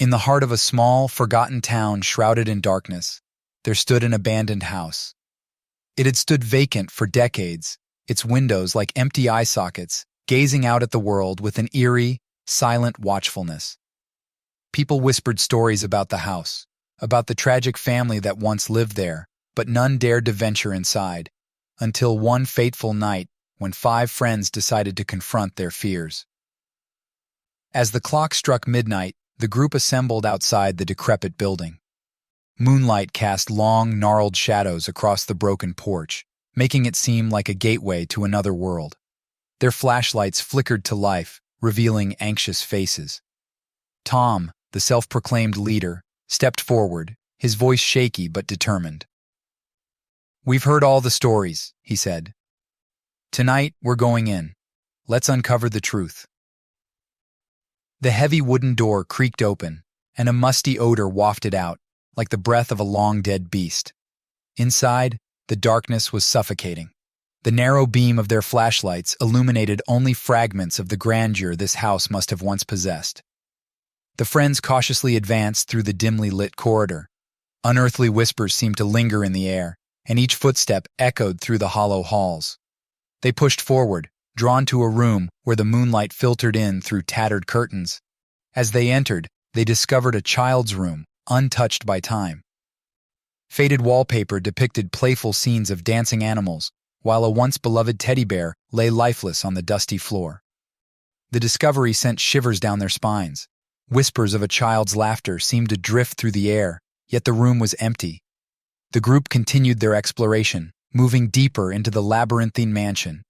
In the heart of a small, forgotten town shrouded in darkness, there stood an abandoned house. It had stood vacant for decades, its windows like empty eye sockets, gazing out at the world with an eerie, silent watchfulness. People whispered stories about the house, about the tragic family that once lived there, but none dared to venture inside, until one fateful night when 5 friends decided to confront their fears. As the clock struck midnight, the group assembled outside the decrepit building. Moonlight cast long, gnarled shadows across the broken porch, making it seem like a gateway to another world. Their flashlights flickered to life, revealing anxious faces. Tom, the self-proclaimed leader, stepped forward, his voice shaky but determined. "We've heard all the stories," he said. "Tonight, we're going in. Let's uncover the truth." The heavy wooden door creaked open, and a musty odor wafted out, like the breath of a long-dead beast. Inside, the darkness was suffocating. The narrow beam of their flashlights illuminated only fragments of the grandeur this house must have once possessed. The friends cautiously advanced through the dimly lit corridor. Unearthly whispers seemed to linger in the air, and each footstep echoed through the hollow halls. They pushed forward, drawn to a room where the moonlight filtered in through tattered curtains. As they entered, they discovered a child's room, untouched by time. Faded wallpaper depicted playful scenes of dancing animals, while a once-beloved teddy bear lay lifeless on the dusty floor. The discovery sent shivers down their spines. Whispers of a child's laughter seemed to drift through the air, yet the room was empty. The group continued their exploration, moving deeper into the labyrinthine mansion.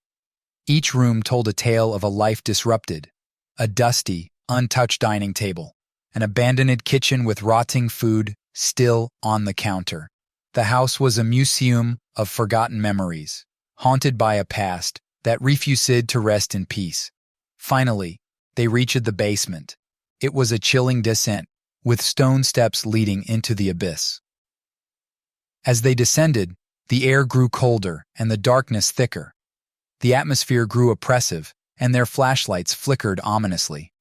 Each room told a tale of a life disrupted: a dusty, untouched dining table, an abandoned kitchen with rotting food still on the counter. The house was a museum of forgotten memories, haunted by a past that refused to rest in peace. Finally, they reached the basement. It was a chilling descent, with stone steps leading into the abyss. As they descended, the air grew colder and the darkness thicker. The atmosphere grew oppressive, and their flashlights flickered ominously.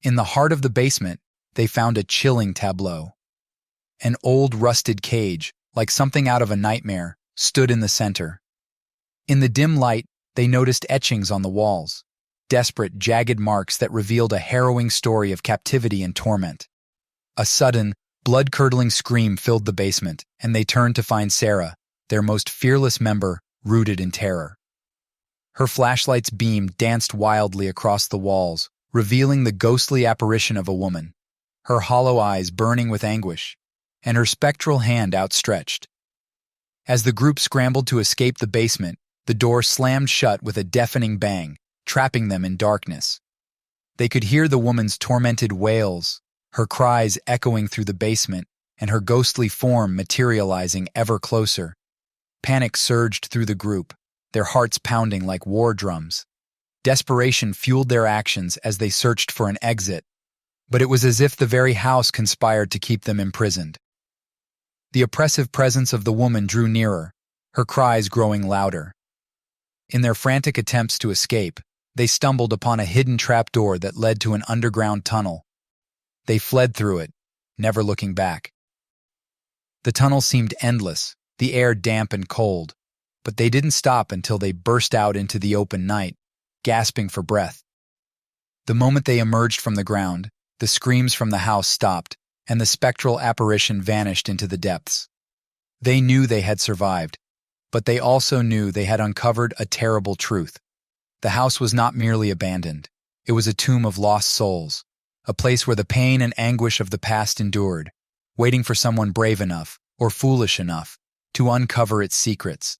In the heart of the basement, they found a chilling tableau. An old rusted cage, like something out of a nightmare, stood in the center. In the dim light, they noticed etchings on the walls, desperate, jagged marks that revealed a harrowing story of captivity and torment. A sudden, blood-curdling scream filled the basement, and they turned to find Sarah, their most fearless member, rooted in terror. Her flashlight's beam danced wildly across the walls, revealing the ghostly apparition of a woman, her hollow eyes burning with anguish, and her spectral hand outstretched. As the group scrambled to escape the basement, the door slammed shut with a deafening bang, trapping them in darkness. They could hear the woman's tormented wails, her cries echoing through the basement, and her ghostly form materializing ever closer. Panic surged through the group, their hearts pounding like war drums. Desperation fueled their actions as they searched for an exit, but it was as if the very house conspired to keep them imprisoned. The oppressive presence of the woman drew nearer, her cries growing louder. In their frantic attempts to escape, they stumbled upon a hidden trapdoor that led to an underground tunnel. They fled through it, never looking back. The tunnel seemed endless, the air damp and cold, but they didn't stop until they burst out into the open night, gasping for breath. The moment they emerged from the ground, the screams from the house stopped, and the spectral apparition vanished into the depths. They knew they had survived, but they also knew they had uncovered a terrible truth. The house was not merely abandoned. It was a tomb of lost souls, a place where the pain and anguish of the past endured, waiting for someone brave enough, or foolish enough, to uncover its secrets.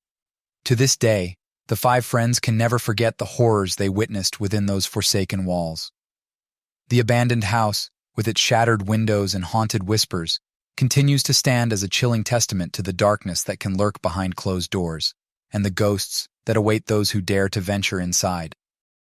To this day, the 5 friends can never forget the horrors they witnessed within those forsaken walls. The abandoned house, with its shattered windows and haunted whispers, continues to stand as a chilling testament to the darkness that can lurk behind closed doors, and the ghosts that await those who dare to venture inside.